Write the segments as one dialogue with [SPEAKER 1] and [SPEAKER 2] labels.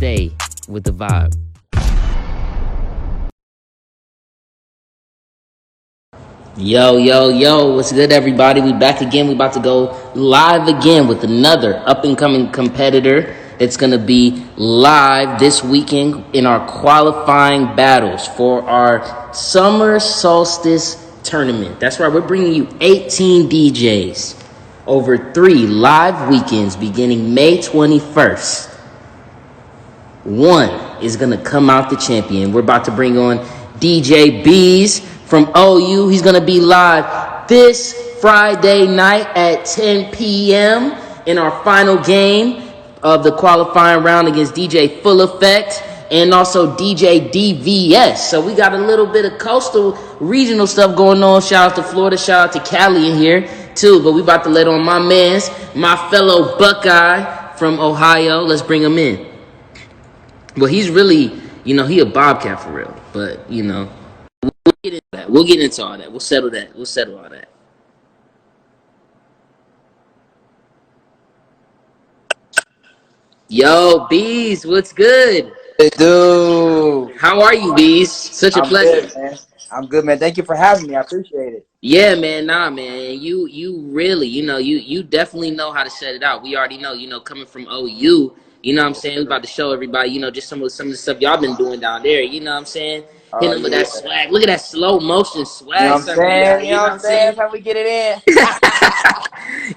[SPEAKER 1] stay with the vibe. Yo, what's good, everybody? We back again. We about to go live again with another up-and-coming competitor. It's going to be live this weekend in our qualifying battles for our summer solstice tournament. That's right, we're bringing you 18 DJs over 3 live weekends beginning May 21st. One is going to come out the champion. We're about to bring on DJ Bezz from OU. He's going to be live this Friday night at 10 p.m. in our final game of the qualifying round against DJ Full Effect and also DJ DVS. So we got a little bit of coastal regional stuff going on. Shout out to Florida, shout out to Cali in here too. But we about to let on my mans, my fellow Buckeye from Ohio. Let's bring him in. Well, he's really, he a Bobcat for real. But, we'll get into that. We'll get into all that. We'll settle that. We'll settle all that. Yo, Bees, what's good?
[SPEAKER 2] Dude.
[SPEAKER 1] How are you, Bees? Such a pleasure.
[SPEAKER 2] Good, man. I'm good, man. Thank you for having me. I appreciate it.
[SPEAKER 1] Yeah, man. Nah, man. You really, you definitely know how to set it out. We already know, coming from OU. You know what I'm saying? We're about to show everybody, just some of the stuff y'all been doing down there. You know what I'm saying? Hit them with that swag. Look at that slow motion swag.
[SPEAKER 2] You know what I'm saying? You know what I'm saying? How we get it in.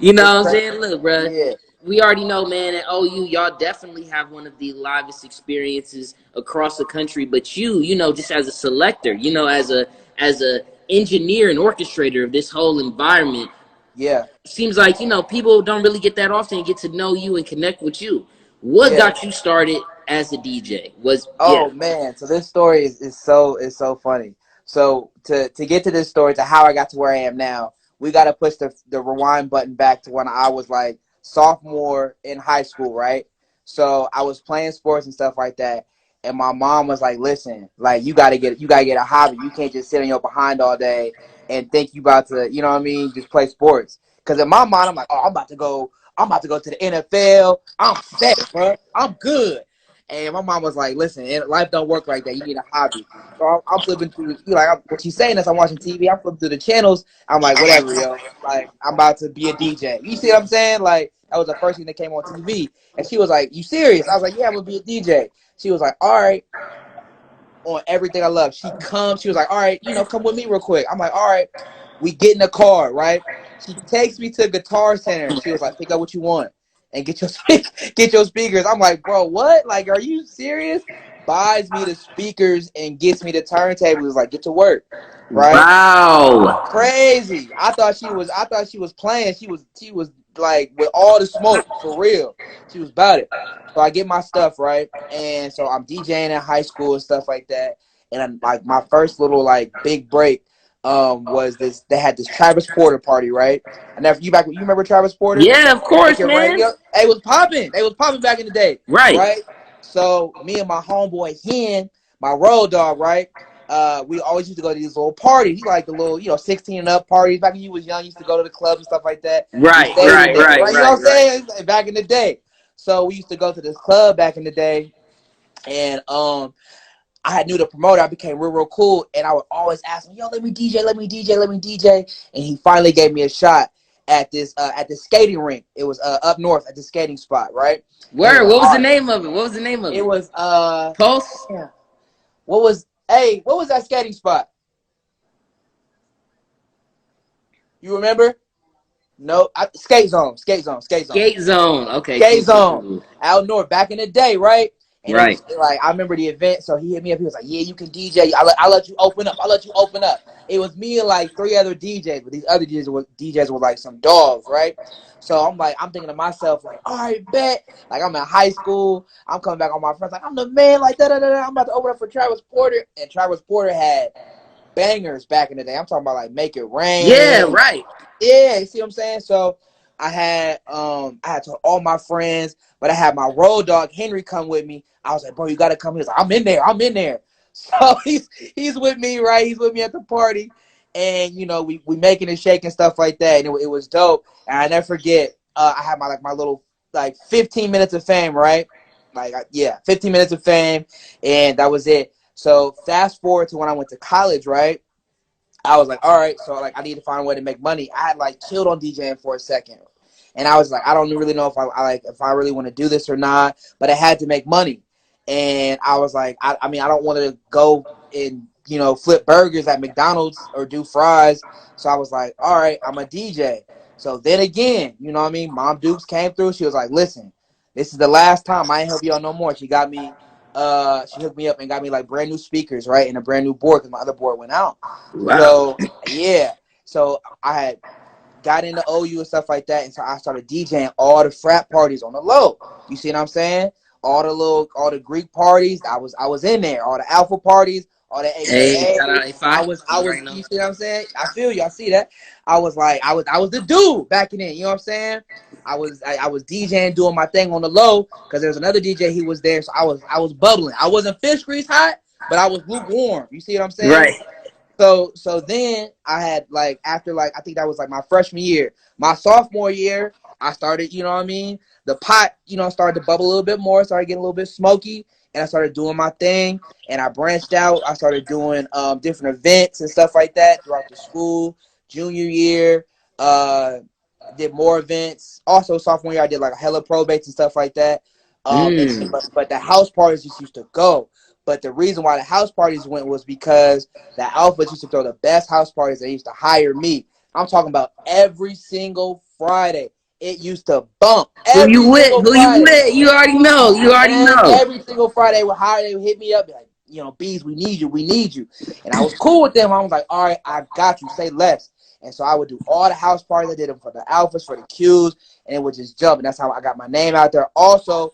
[SPEAKER 1] You know what I'm saying? Look, bro.
[SPEAKER 2] Yeah.
[SPEAKER 1] We already know, man, at OU, y'all definitely have one of the livest experiences across the country. But you just as a selector, as a engineer and orchestrator of this whole environment.
[SPEAKER 2] Yeah.
[SPEAKER 1] Seems like, people don't really get that often and get to know you and connect with you. What got you started as a DJ?
[SPEAKER 2] Man, so this story is so funny. So to get to this story, to how I got to where I am now, we got to push the rewind button back to when I was like sophomore in high school, right? So I was playing sports and stuff like that, and my mom was like, "Listen, like you gotta get a hobby. You can't just sit on your behind all day and think you about to, just play sports." Because in my mind, I'm like, "Oh, I'm about to go to the NFL. I'm set, bro. I'm good." And my mom was like, "Listen, life don't work like that. You need a hobby." So I'm flipping through, what she's saying is I'm watching TV. I'm flipping through the channels. I'm like, whatever, yo. Like, I'm about to be a DJ. You see what I'm saying? Like, that was the first thing that came on TV. And she was like, "You serious?" I was like, "Yeah, I'm going to be a DJ." She was like, "All right." On everything I love. She was like, "All right, come with me real quick." I'm like, "All right." We get in the car, right? She takes me to Guitar Center. She was like, "Pick up what you want and get your speakers." I'm like, "Bro, what? Like, are you serious?" Buys me the speakers and gets me the turntable. Was like, "Get to work." Right?
[SPEAKER 1] Wow.
[SPEAKER 2] Crazy. I thought she was playing. She was like with all the smoke for real. She was about it. So I get my stuff, right? And so I'm DJing in high school and stuff like that. And I'm, like, my first little like big break was this. They had this Travis Porter party, right? And you remember Travis Porter?
[SPEAKER 1] Yeah, of course, man.
[SPEAKER 2] Radio? They was popping back in the day.
[SPEAKER 1] Right.
[SPEAKER 2] So me and my homeboy Hen, my road dog, right? We always used to go to these little parties. He like the little, 16 and up parties. Back when you was young, used to go to the clubs and stuff like that.
[SPEAKER 1] Right.
[SPEAKER 2] You know what I'm saying? Back in the day. So we used to go to this club back in the day, and I knew the promoter. I became real cool, and I would always ask him, "Yo, let me DJ," and he finally gave me a shot at this skating rink. It was up north at the skating spot, right?
[SPEAKER 1] Word. What was the name of it?
[SPEAKER 2] It was
[SPEAKER 1] Pulse.
[SPEAKER 2] Yeah. What was that skating spot? You remember? No, Skate Zone. Okay.
[SPEAKER 1] Skate Zone.
[SPEAKER 2] Out north back in the day, right? And
[SPEAKER 1] right.
[SPEAKER 2] It was, like, I remember the event, so he hit me up. He was like, "Yeah, you can DJ. I'll let you open up. It was me and like 3 other DJs, but these other DJs were like some dogs, right? So I'm thinking to myself, like, all right, bet. Like, I'm in high school. I'm coming back on my friends. Like, I'm the man. Like, I'm about to open up for Travis Porter. And Travis Porter had bangers back in the day. I'm talking about like Make It Rain.
[SPEAKER 1] Yeah, right.
[SPEAKER 2] Yeah, you see what I'm saying? So I had told all my friends, but I had my road dog Henry come with me. I was like, "Bro, you gotta come." He was like, I'm in there. So he's with me, right? He's with me at the party, and we making it shake and stuff like that, and it was dope. And I never forget, I had my little 15 minutes of fame, right? Like, yeah, 15 minutes of fame, and that was it. So fast forward to when I went to college, right? I was like, all right, so like I need to find a way to make money. I had like chilled on DJing for a second, and I was like, I don't really know if if I really want to do this or not, but I had to make money, and I was like, I mean, I don't want to go and flip burgers at McDonald's or do fries, so I was like, all right, I'm a DJ. So then again, you know what I mean? Mom Dukes came through. She was like, listen, this is the last time. I ain't help you out no more. She got me. She hooked me up and got me like brand new speakers, right, and a brand new board because my other board went out.
[SPEAKER 1] Wow.
[SPEAKER 2] So yeah, so I had got into OU and stuff like that, and so I started DJing all the frat parties on the low. You see what I'm saying? All the Greek parties. I was in there. All the alpha parties, all the
[SPEAKER 1] Hey,
[SPEAKER 2] AKA.
[SPEAKER 1] shout out A5.
[SPEAKER 2] I
[SPEAKER 1] You
[SPEAKER 2] was.
[SPEAKER 1] already know.
[SPEAKER 2] You see what I'm saying? I feel you. I see that. I was the dude back in then. You know what I'm saying? I was DJing, doing my thing on the low because there was another DJ. He was there, so I was bubbling. I wasn't fish grease hot, but I was lukewarm. You see what I'm saying?
[SPEAKER 1] Right.
[SPEAKER 2] So then I had like after like I think that was like my freshman year. My sophomore year, I started, you know what I mean? The pot, started to bubble a little bit more, started getting a little bit smoky, and I started doing my thing and I branched out. I started doing different events and stuff like that throughout the school. Junior year, did more events. Also sophomore year I did like a hella probates and stuff like that.
[SPEAKER 1] Mm.
[SPEAKER 2] But the house parties just used to go. But the reason why the house parties went was because the Alphas used to throw the best house parties. They used to hire me. I'm talking about every single Friday. It used to bump
[SPEAKER 1] Who you
[SPEAKER 2] every
[SPEAKER 1] with?
[SPEAKER 2] single
[SPEAKER 1] Who you
[SPEAKER 2] Friday.
[SPEAKER 1] with? You already know. You already
[SPEAKER 2] Man,
[SPEAKER 1] know.
[SPEAKER 2] every single Friday they would hire. They would hit me up like, Bees, we need you. We need you. And I was cool with them. I was like, all right, I got you. Say less. And so I would do all the house parties. I did them for the Alphas, for the Qs, and it would just jump. And that's how I got my name out there. Also,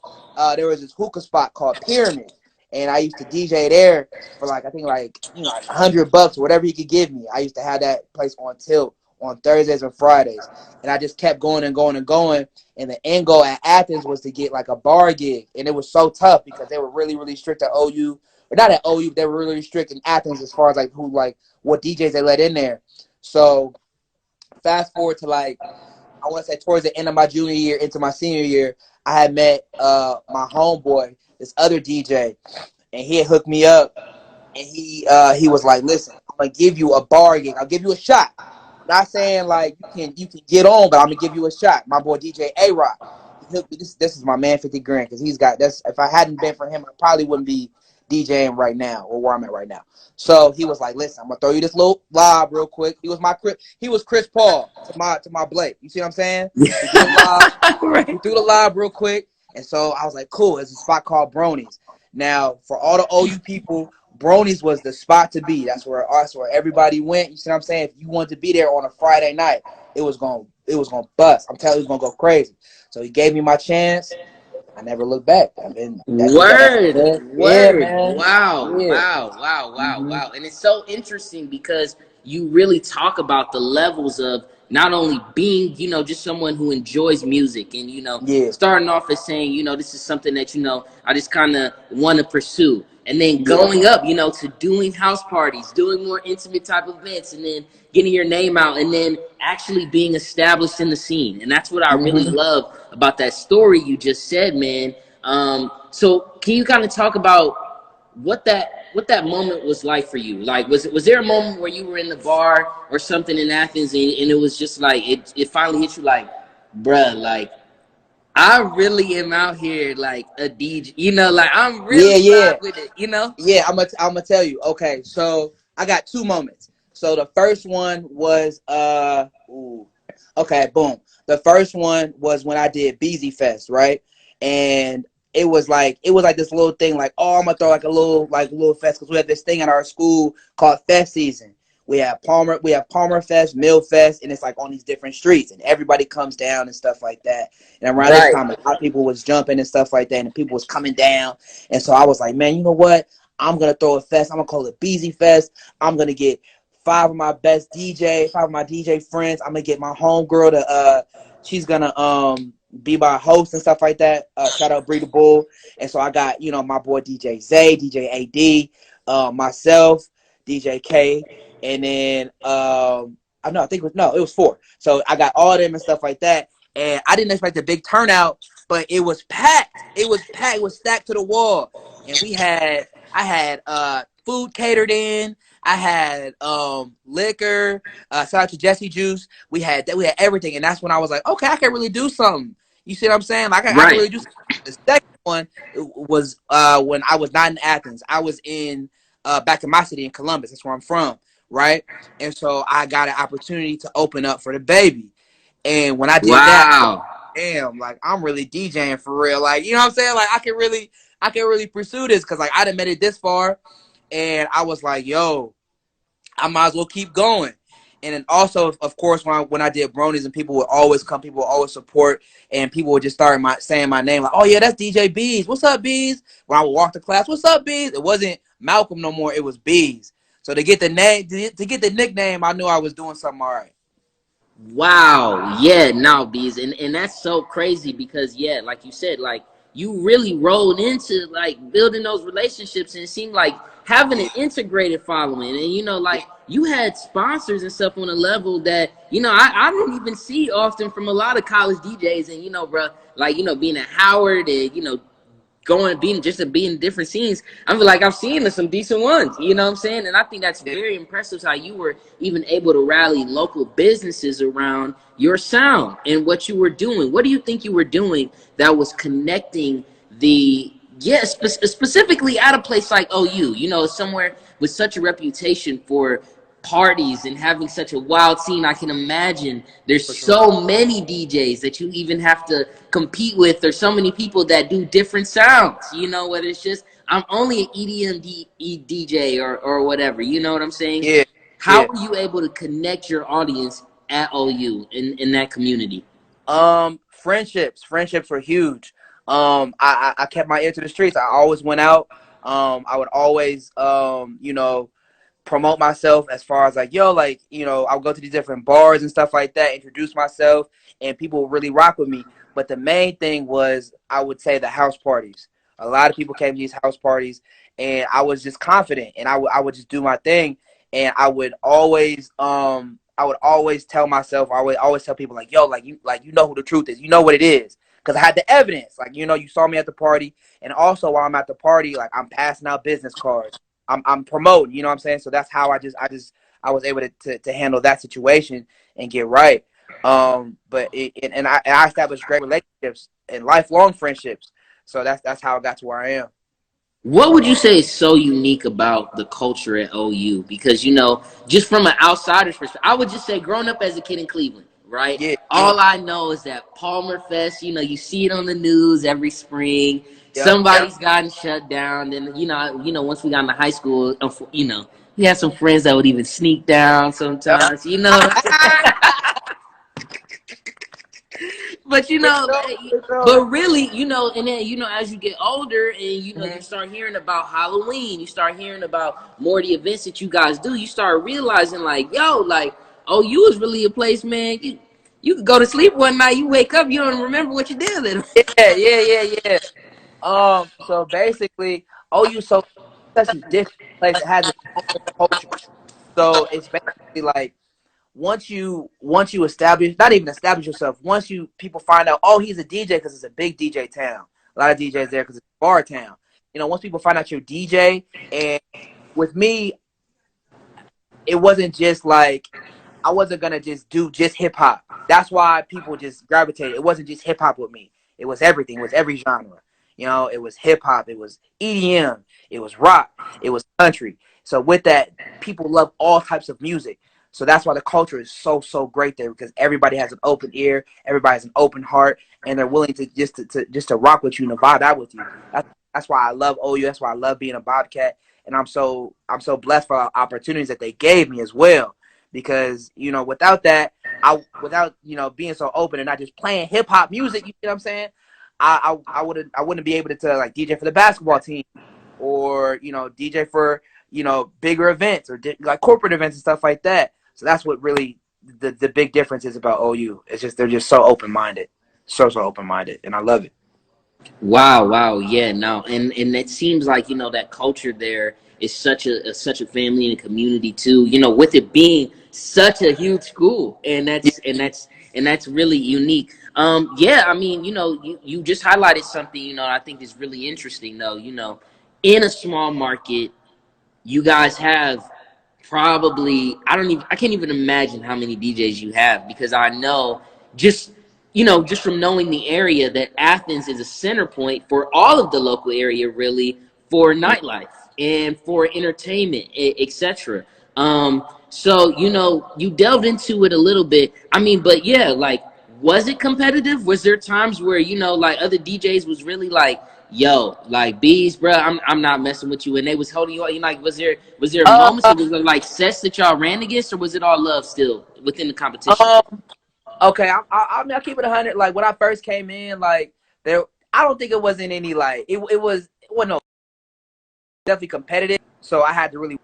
[SPEAKER 2] there was this hookah spot called Pyramid. And I used to DJ there for like I think like like $100 or whatever he could give me. I used to have that place on tilt on Thursdays and Fridays, and I just kept going and going and going. And the end goal at Athens was to get like a bar gig, and it was so tough because they were really strict at OU, or not at OU. They were really strict in Athens as far as like what DJs they let in there. So fast forward to like I want to say towards the end of my junior year into my senior year, I had met my homeboy, this other DJ, and he had hooked me up, and he was like, "Listen, I'm gonna give you a bar gig. I'll give you a shot. Not saying like you can get on, but I'm gonna give you a shot." My boy DJ A Rock, he hooked me. This is my man, 50 grand, because he's got this. If I hadn't been for him, I probably wouldn't be DJing right now or where I'm at right now. So he was like, "Listen, I'm gonna throw you this little lob real quick." He was Chris Paul to my Blake. You see what I'm saying? He threw the lob.
[SPEAKER 1] Right.
[SPEAKER 2] He threw the lob real quick, and so I was like, "Cool." It's a spot called Bronies. Now, for all the OU people, Bronies was the spot to be. That's where everybody went. You see what I'm saying? If you wanted to be there on a Friday night, it was gonna bust. I'm telling you, it was gonna go crazy. So he gave me my chance. I never looked back. I mean, that's
[SPEAKER 1] Word,
[SPEAKER 2] yeah,
[SPEAKER 1] word.
[SPEAKER 2] man.
[SPEAKER 1] Wow,
[SPEAKER 2] Yeah.
[SPEAKER 1] wow, wow, wow,
[SPEAKER 2] Mm-hmm.
[SPEAKER 1] wow. And it's so interesting because you really talk about the levels of not only being, just someone who enjoys music and,
[SPEAKER 2] Yeah.
[SPEAKER 1] starting off as saying, this is something that, I just kind of want to pursue. And then
[SPEAKER 2] Yeah.
[SPEAKER 1] going up, to doing house parties, doing more intimate type events, and then getting your name out, and then actually being established in the scene. And that's what I really
[SPEAKER 2] Mm-hmm.
[SPEAKER 1] love about that story you just said, man. So can you kind of talk about what that moment was like for you? Like, was there a moment where you were in the bar or something in Athens, and it was just like it finally hit you like, bruh, like I really am out here like a DJ, like I'm
[SPEAKER 2] Yeah,
[SPEAKER 1] really
[SPEAKER 2] yeah.
[SPEAKER 1] live with it.
[SPEAKER 2] Yeah, I'm gonna tell you. Okay, so I got two moments. So the first one was okay, boom. The first one was when I did Beezy Fest, right? And it was like this little thing, like, oh, I'm gonna throw like a little fest because we have this thing at our school called Fest Season. We have Palmer Fest, Mill Fest, and it's like on these different streets, and everybody comes down and stuff like that. And around this
[SPEAKER 1] Right.
[SPEAKER 2] time, a lot of people was jumping and stuff like that, and people was coming down. And so I was like, man, you know what? I'm gonna throw a fest. I'm gonna call it Beezy Fest. I'm gonna get five of my DJ friends. I'm gonna get my homegirl to she's gonna be my host and stuff like that. Shout out Bree the Bull. And so I got, my boy DJ Zay, DJ AD, myself, DJ K, and then I think it was four. So I got all of them and stuff like that. And I didn't expect a big turnout but it was packed. It was packed. It was stacked to the wall, and I had food catered in. I had liquor. Shout out to Jesse Juice. We had everything, and that's when I was like, okay, I can really do something. You see what I'm saying? Like I can
[SPEAKER 1] Right.
[SPEAKER 2] really do something. The second one was when I was not in Athens. I was in back in my city in Columbus. That's where I'm from, right? And so I got an opportunity to open up for the baby. And when I did that,
[SPEAKER 1] Wow.
[SPEAKER 2] damn, like I'm really DJing for real. Like, you know what I'm saying? Like I can really pursue this because like I done made it this far, and I was like, yo, I might as well keep going. And then also, of course, when I did bronies and people would always come, people would always support, and people would just start saying my name like, oh yeah, that's DJ Bezz. What's up, Bezz? When I would walk to class, what's up, Bezz? It wasn't Malcolm no more. It was Bezz. So to get the name, to get the nickname, I knew I was doing something all right.
[SPEAKER 1] Wow. Yeah, no, Bees. And that's so crazy because yeah, like you said, like you really rolled into like building those relationships and it seemed like having an integrated following. And you know, like you had sponsors and stuff on a level that, you know, I didn't even see often from a lot of college DJs. And you know, bro, like, you know, being at Howard and, you know, being different scenes, I feel like I've seen some decent ones, you know what I'm saying? And I think that's very impressive how you were even able to rally local businesses around your sound and what you were doing. What do you think you were doing that was connecting specifically at a place like OU, you know, somewhere with such a reputation for parties and having such a wild scene? I can imagine there's
[SPEAKER 2] For sure.
[SPEAKER 1] so many DJs that you even have to compete with. There's so many people that do different sounds, you know, whether it's just I'm only an DJ or whatever, you know what I'm saying?
[SPEAKER 2] Yeah,
[SPEAKER 1] How
[SPEAKER 2] yeah.
[SPEAKER 1] are you able to connect your audience at OU in that community?
[SPEAKER 2] Friendships were huge. I kept my ear to the streets. I always went out. I would always, you know, promote myself as far as like, yo, like, you know, I'll go to these different bars and stuff like that, introduce myself, and people would really rock with me. But the main thing was, I would say, the house parties. A lot of people came to these house parties, and I was just confident, and I would just do my thing, and I would always tell myself, I would always tell people like, yo, like you know who the truth is, you know what it is, because I had the evidence. Like, you know, you saw me at the party, and also while I'm at the party, like I'm passing out business cards. I'm promoting, you know what I'm saying? So that's how I was able to handle that situation and get right. And I established great relationships and lifelong friendships. So that's how I got to where I am.
[SPEAKER 1] What would you say is so unique about the culture at OU? Because, you know, just from an outsider's perspective, I would just say growing up as a kid in Cleveland, right?
[SPEAKER 2] Yeah,
[SPEAKER 1] All I know is that Palmer Fest, you know, you see it on the news every spring.
[SPEAKER 2] yep.
[SPEAKER 1] Somebody's gotten shut down. And, once we got into high school, you know, we had some friends that would even sneak down
[SPEAKER 2] Yep.
[SPEAKER 1] sometimes, you know what I'm saying? But you know, but really, you know, and then, you know, as you get older and, you know, you start hearing about Halloween, you start hearing about more of the events that you guys do, you start realizing like, yo, like, oh, you was really a place, man. You could go to sleep one night, you wake up, you don't remember what you did.
[SPEAKER 2] Yeah. So basically, OU so such a different place. It has its own culture. So it's basically like once you establish, not even establish yourself, once you people find out, oh, he's a DJ, because it's a big DJ town. A lot of DJs there because it's a bar town. You know, once people find out you're DJ, and with me, it wasn't just like I wasn't gonna just do just hip hop. That's why people just gravitated. It wasn't just hip hop with me. It was everything. It was every genre. You know, it was hip hop. It was EDM. It was rock. It was country. So with that, people love all types of music. So that's why the culture is so great there, because everybody has an open ear, everybody has an open heart, and they're willing to just to rock with you and to vibe out with you. That's why I love OU. That's why I love being a Bobcat, and I'm so blessed for opportunities that they gave me as well. Because, you know, without that, without, you know, being so open and not just playing hip hop music, you know what I'm saying? I wouldn't be able to like DJ for the basketball team, or, you know, DJ for, you know, bigger events or like corporate events and stuff like that. So that's what really the big difference is about OU. It's just they're just so open minded, so open minded, and I love it.
[SPEAKER 1] Wow, yeah, no, and it seems like, you know, that culture there is such a family and a community too. You know, with it being such a huge school, and
[SPEAKER 2] Yeah.
[SPEAKER 1] that's really unique. Yeah, I mean, you just highlighted something, I think is really interesting though. In a small market, you guys have probably I can't even imagine how many DJs you have, because I know just just from knowing the area that Athens is a center point for all of the local area, really, for nightlife and for entertainment, etc. So you delved into it a little bit. I mean, but yeah, like, was it competitive? Was there times where like other DJs was really like, yo, like, bees, bro, I'm not messing with you, and they was holding you up? Like, was there moments,
[SPEAKER 2] Uh,
[SPEAKER 1] or was there like sets that y'all ran against, or was it all love still within the competition?
[SPEAKER 2] um, okay, I'll keep it 100. Like when I first came in, like there, I don't think it wasn't any like it wasn't no definitely competitive. So I had to really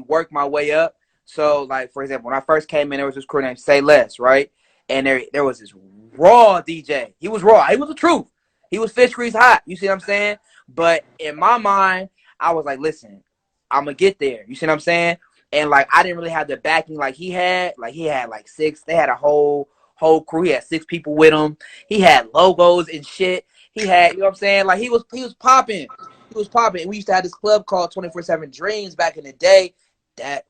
[SPEAKER 2] work my way up. So like for example, when I first came in, there was this crew named Say Less, right? And there was this raw DJ. He was raw. He was the truth. He was fish grease hot. You see what I'm saying? But in my mind, I was like, listen, I'm gonna get there. You see what I'm saying? And like I didn't really have the backing like he had. Like he had like six. They had a whole crew. He had 6 people with him. He had logos and shit. He had, you know what I'm saying? Like he was popping. He was popping. We used to have this club called 24/7 Dreams back in the day that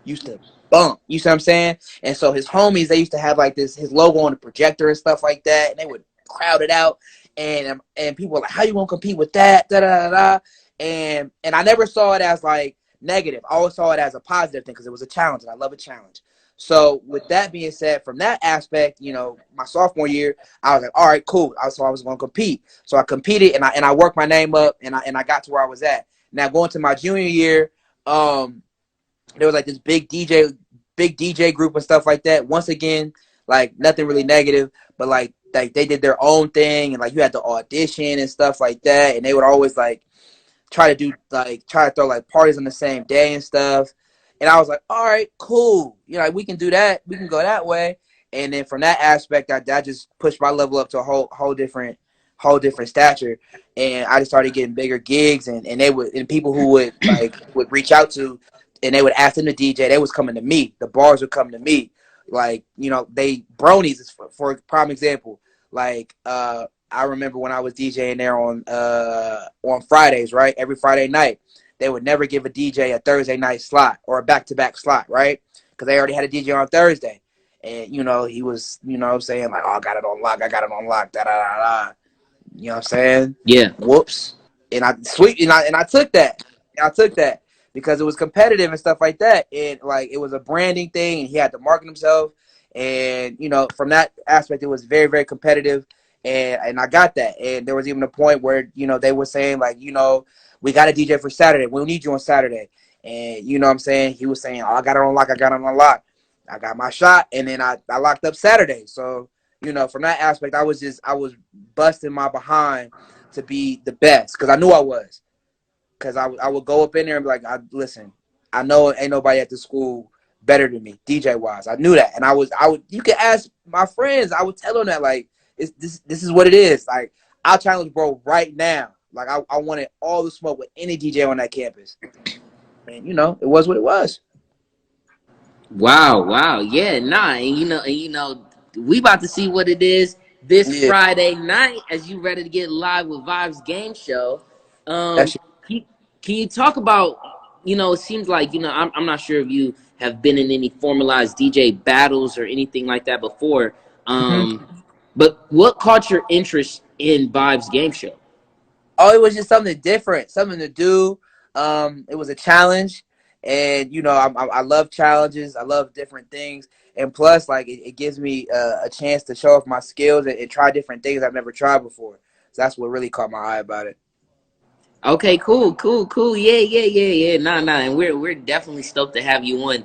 [SPEAKER 2] used to bump. You see what I'm saying? And so his homies, they used to have like his logo on the projector and stuff like that, and they would crowd it out. And people were like, "How you gonna compete with that?" Da da da da. And I never saw it as like negative. I always saw it as a positive thing because it was a challenge, and I love a challenge. So with that being said, from that aspect, my sophomore year, I was like, all right, cool. I was going to compete. So I competed, and I worked my name up, and I got to where I was at. Now going to my junior year, there was like this big DJ group and stuff like that. Once again, like nothing really negative, but like they did their own thing, and like you had to audition and stuff like that, and they would always like try to throw like parties on the same day and stuff. And I was like, all right, cool. Like we can do that. We can go that way. And then from that aspect, that just pushed my level up to a whole different stature. And I just started getting bigger gigs, and people who would reach out to, and they would ask them to DJ. They was coming to me. The bars would come to me. Like they bronies is for prime example. Like I remember when I was DJing there on Fridays, right? Every Friday night, they would never give a DJ a Thursday night slot or a back-to-back slot, right? Because they already had a DJ on Thursday, and he was, what I'm saying, like, oh, I got it on lock, da da da da. You know what I'm saying?
[SPEAKER 1] Yeah.
[SPEAKER 2] Whoops. And I took that. I took that because it was competitive and stuff like that, and like it was a branding thing, and he had to market himself, and from that aspect, it was very very competitive. And I got that. And there was even a point where, they were saying like, we got a DJ for Saturday. We'll need you on Saturday. And you know what I'm saying? He was saying, oh, I got it on lock. I got it on lock. I got my shot. And then I locked up Saturday. So, from that aspect, I was busting my behind to be the best because I knew I was. Because I would go up in there and be like, listen, I know ain't nobody at the school better than me, DJ wise. I knew that. And I would, you could ask my friends, I would tell them that, like, this is what it is. Like, I'll challenge bro right now. Like, I wanted all the smoke with any DJ on that campus. And, it was what it was.
[SPEAKER 1] Wow, wow, yeah, nah, and we about to see what it is this
[SPEAKER 2] Yeah.
[SPEAKER 1] Friday night as you ready to get live with Vibes Game Show.
[SPEAKER 2] That shit.
[SPEAKER 1] Can, can you talk about, it seems like, I'm not sure if you have been in any formalized DJ battles or anything like that before,
[SPEAKER 2] Mm-hmm.
[SPEAKER 1] but what caught your interest in Vibes Game Show?
[SPEAKER 2] Oh, it was just something different, something to do. It was a challenge, and I love challenges. I love different things, and plus, like it gives me a chance to show off my skills and try different things I've never tried before. So that's what really caught my eye about it.
[SPEAKER 1] Okay, cool, cool, cool. Yeah, yeah, yeah, yeah. Nah, nah. And we're definitely stoked to have you on.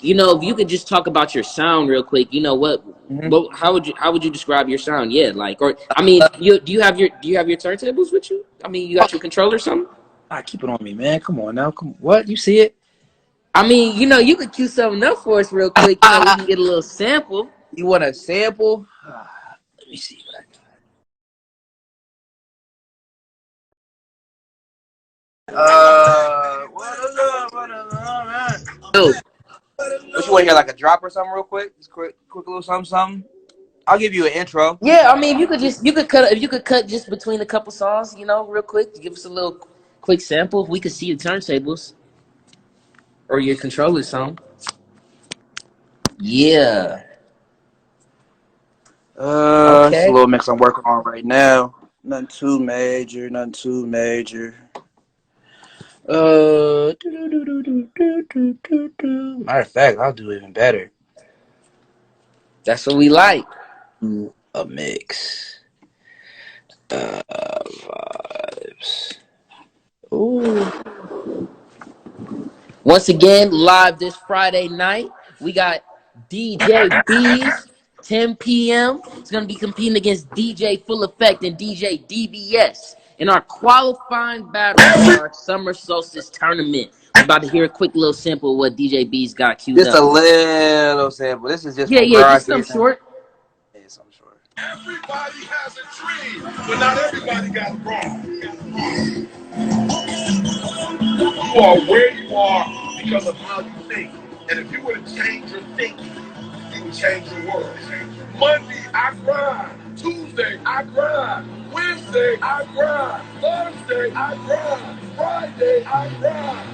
[SPEAKER 1] If you could just talk about your sound real quick,
[SPEAKER 2] Mm-hmm.
[SPEAKER 1] how would you describe your sound? Yeah, like, or I mean, do you have your turntables with you? I mean, you
[SPEAKER 2] Oh,
[SPEAKER 1] got your controller or something?
[SPEAKER 2] keep it on me, man. Come on now. Come. What you see it?
[SPEAKER 1] I mean, you could cue something up for us real quick. We can get a little sample.
[SPEAKER 2] You want a sample? Let me see what I got. What is up, man?
[SPEAKER 1] Yo,
[SPEAKER 2] What you want to hear like a drop or something real quick? Just quick little something. I'll give you an intro.
[SPEAKER 1] Yeah, I mean, if you could cut just between a couple songs, real quick, give us a little quick sample. If we could see your turntables or your controller song. Yeah.
[SPEAKER 2] It's a
[SPEAKER 1] Okay.
[SPEAKER 2] little mix I'm working on right now. Nothing too major. Matter of fact, I'll do even better.
[SPEAKER 1] That's what we like.
[SPEAKER 2] A mix. Vibes.
[SPEAKER 1] Ooh. Once again, live this Friday night, we got DJ Bezz, 10 p.m. It's going to be competing against DJ Full Effect and DJ DBS in our qualifying battle for our Summer Solstice tournament. We're about to hear a quick little sample of what DJ Bezz got queued
[SPEAKER 2] Just
[SPEAKER 1] up.
[SPEAKER 2] a little sample. This is just
[SPEAKER 1] Yeah, just some short.
[SPEAKER 2] Yeah, some short.
[SPEAKER 3] Everybody has a dream, but not everybody got a wrong. You are where you are because of how you think. And if you were to change your thinking, you would change the world. Monday, I grind. Tuesday, I grind. Wednesday, I grind. Thursday, I grind. Friday, I grind.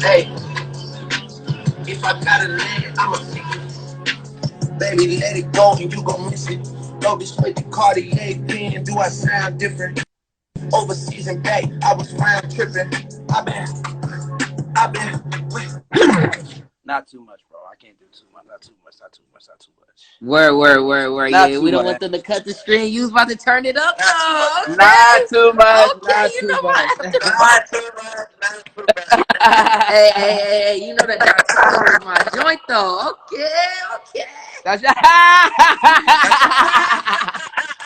[SPEAKER 4] Hey, if I got a land, I'ma see it. Baby, let it go and you gon' miss it. No, this with the Cartier pen, do I sound different? Overseas and back, I was round tripping. I been.
[SPEAKER 2] Not too much, bro. I can't do too much. Not too much.
[SPEAKER 1] Word.
[SPEAKER 2] Not
[SPEAKER 1] Yeah,
[SPEAKER 2] too
[SPEAKER 1] we don't
[SPEAKER 2] much.
[SPEAKER 1] want them to cut the string. You was about to turn it up? Oh, okay.
[SPEAKER 2] Not too much.
[SPEAKER 1] Okay,
[SPEAKER 2] Not
[SPEAKER 1] you
[SPEAKER 2] too
[SPEAKER 1] know
[SPEAKER 2] much.
[SPEAKER 1] what? Hey, you know that Donatello is my joint, though. Okay.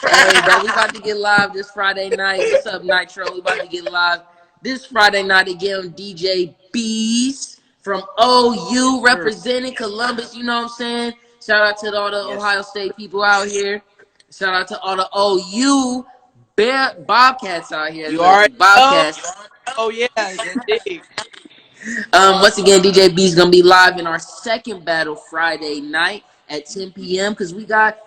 [SPEAKER 1] Hey, bro, we about to get live this Friday night. What's up, Nitro? We about to get live this Friday night again on DJ Bezz from OU representing Columbus. You know what I'm saying? Shout out to all the Ohio State people out here. Shout out to all the OU Bobcats out here.
[SPEAKER 2] You already
[SPEAKER 1] Bobcats.
[SPEAKER 2] Oh yeah, indeed.
[SPEAKER 1] Once again, DJ B is gonna be live in our second battle Friday night at 10 p.m. because we got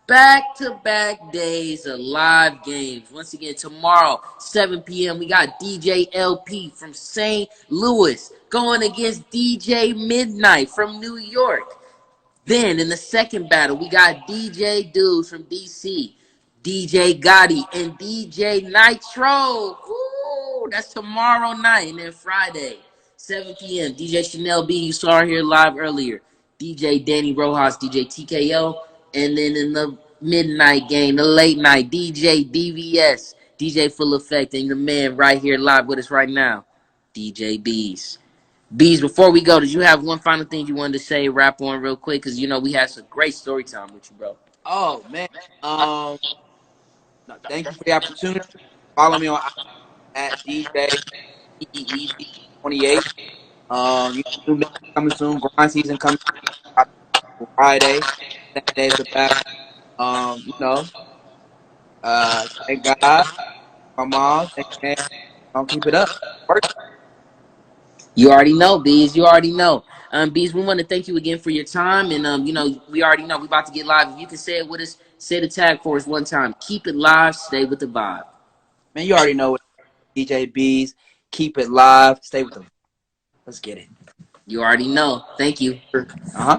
[SPEAKER 1] back-to-back days of live games. Once again, tomorrow, 7 p.m., we got DJ LP from St. Louis going against DJ Midnight from New York. Then, in the second battle, we got DJ Dudes from D.C., DJ Gotti, and DJ Nitro. Ooh, that's tomorrow night. And then Friday, 7 p.m., DJ Chanel B, you saw her here live earlier. DJ Danny Rojas, DJ TKO. And then in the midnight game, the late night, DJ DVS, DJ Full Effect, and the man right here live with us right now, DJ Bezz. Bezz, before we go, did you have one final thing you wanted to say, rap on real quick? Because, we had some great story time with you, bro.
[SPEAKER 2] Oh man. No, thank you for the opportunity. Follow me on at DJ EEZ28. New mix coming soon. Grind season coming Friday. Saturday's the back. Thank God, my mom, thank man. Don't keep it up. Work.
[SPEAKER 1] You already know, Bezz. You already know. Bezz, we want to thank you again for your time. And, we already know we're about to get live. If you can say it with us, say the tag for us one time. Keep it live. Stay with the vibe.
[SPEAKER 2] Man, you already know what DJ Bezz. Keep it live. Stay with them. Let's get it.
[SPEAKER 1] You already know. Thank you.
[SPEAKER 2] Uh-huh.